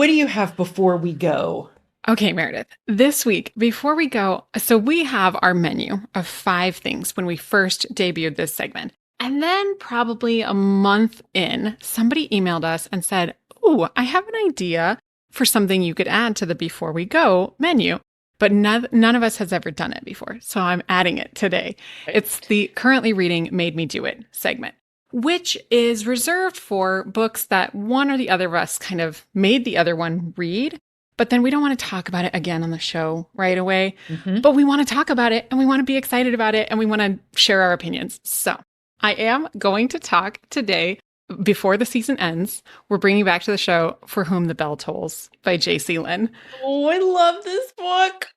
do you have before we go?
Okay, Meredith, this week, before we go, so we have our menu of 5 things when we first debuted this segment. And then probably a month in, somebody emailed us and said, oh, I have an idea for something you could add to the Before We Go menu. But none of us has ever done it before. So I'm adding it today. It's the Currently Reading Made Me Do It segment, which is reserved for books that one or the other of us kind of made the other one read. But then we don't want to talk about it again on the show right away. But we want to talk about it and we want to be excited about it and we want to share our opinions. So I am going to talk today, before the season ends, we're bringing back to the show For Whom the Bell Tolls by Jaysea Lynn.
Oh, I love this book.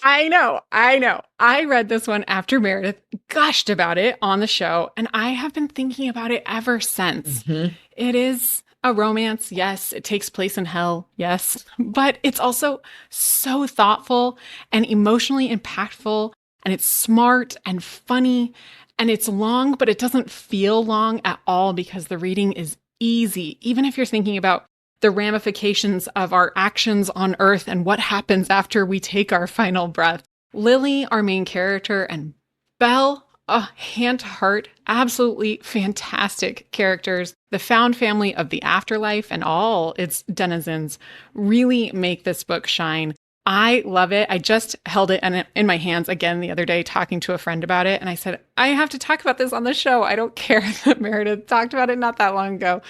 I know. I read this one after Meredith gushed about it on the show, and I have been thinking about it ever since. It is a romance, yes. It takes place in hell, yes. But it's also so thoughtful and emotionally impactful, and it's smart and funny, and it's long, but it doesn't feel long at all because the reading is easy. Even if you're thinking about the ramifications of our actions on Earth and what happens after we take our final breath. Lily, our main character, and Belle, hand to heart, absolutely fantastic characters. The found family of the afterlife and all its denizens really make this book shine. I love it. I just held it in my hands again the other day talking to a friend about it. And I said, I have to talk about this on the show. I don't care that Meredith talked about it not that long ago.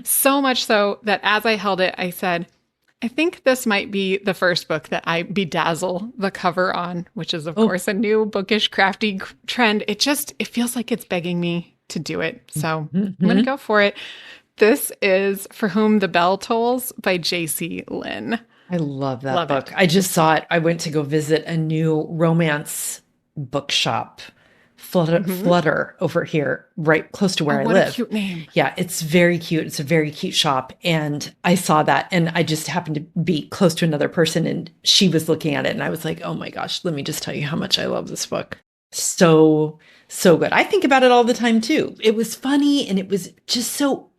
So much so that as I held it, I said, I think this might be the first book that I bedazzle the cover on, which is, of course, a new bookish, crafty trend. It feels like it's begging me to do it. So I'm going to go for it. This is For Whom the Bell Tolls by Jaysea Lynn.
I love that book. I just saw it. I went to go visit a new romance bookshop, Flutter over here, right close to where I live.
What a cute name.
Yeah, it's very cute. It's a very cute shop. And I saw that and I just happened to be close to another person and she was looking at it. And I was like, oh my gosh, let me just tell you how much I love this book. So good. I think about it all the time too. It was funny and it was just so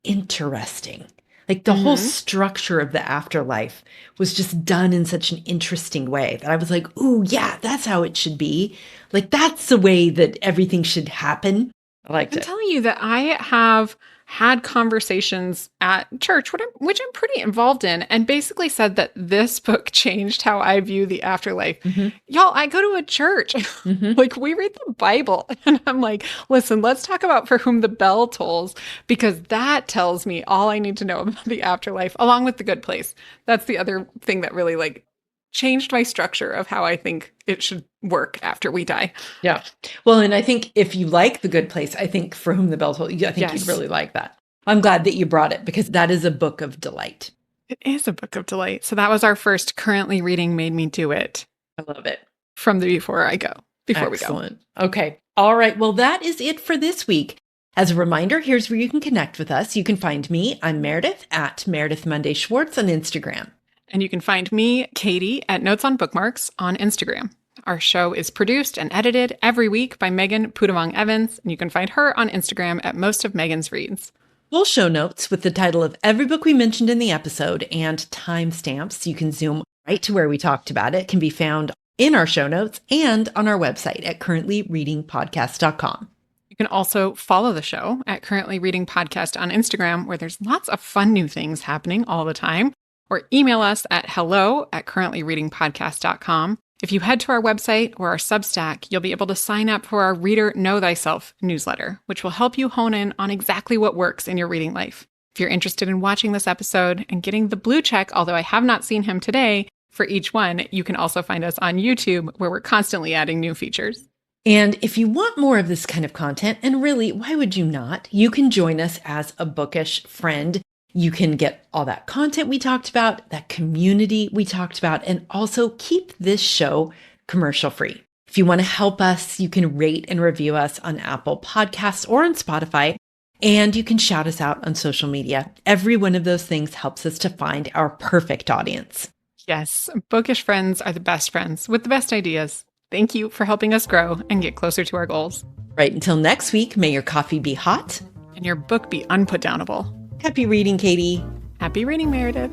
interesting. Like the whole structure of the afterlife was just done in such an interesting way that I was like, ooh, yeah, that's how it should be. Like that's the way that everything should happen. I liked it.
I'm telling you that I have had conversations at church, which I'm pretty involved in, and basically said that this book changed how I view the afterlife. Y'all, I go to a church. Like we read the Bible. And I'm like, listen, let's talk about For Whom the Bell Tolls, because that tells me all I need to know about the afterlife, along with The Good Place. That's the other thing that really changed my structure of how I think it should work after we die.
Yeah. Well, and I think if you like The Good Place, I think For Whom the Bell Tolls, I think you'd really like that. I'm glad that you brought it because that is a book of delight.
It is a book of delight. So that was our first Currently Reading Made Me Do It.
I love it.
From the Before We Go.
Excellent. Okay. All right. Well, that is it for this week. As a reminder, here's where you can connect with us. You can find me, I'm Meredith, at Meredith Monday Schwartz on Instagram.
And you can find me, Kaytee, at Notes on Bookmarks on Instagram. Our show is produced and edited every week by Megan Pudamong Evans, and you can find her on Instagram at Most of Megan's Reads.
Full show notes with the title of every book we mentioned in the episode and timestamps, you can zoom right to where we talked about it, can be found in our show notes and on our website at currentlyreadingpodcast.com.
You can also follow the show at Currently Reading Podcast on Instagram, where there's lots of fun new things happening all the time, or email us at hello@currentlyreadingpodcast.com. If you head to our website or our Substack, you'll be able to sign up for our Reader Know Thyself newsletter, which will help you hone in on exactly what works in your reading life. If you're interested in watching this episode and getting the blue check, although I have not seen him today, for each one, you can also find us on YouTube, where we're constantly adding new features.
And if you want more of this kind of content, and really, why would you not? You can join us as a bookish friend. You can get all that content we talked about, that community we talked about, and also keep this show commercial free. If you want to help us, you can rate and review us on Apple Podcasts or on Spotify, and you can shout us out on social media. Every one of those things helps us to find our perfect audience.
Yes, bookish friends are the best friends with the best ideas. Thank you for helping us grow and get closer to our goals.
Right, until next week, may your coffee be hot
and your book be unputdownable.
Happy reading, Kaytee.
Happy reading, Meredith.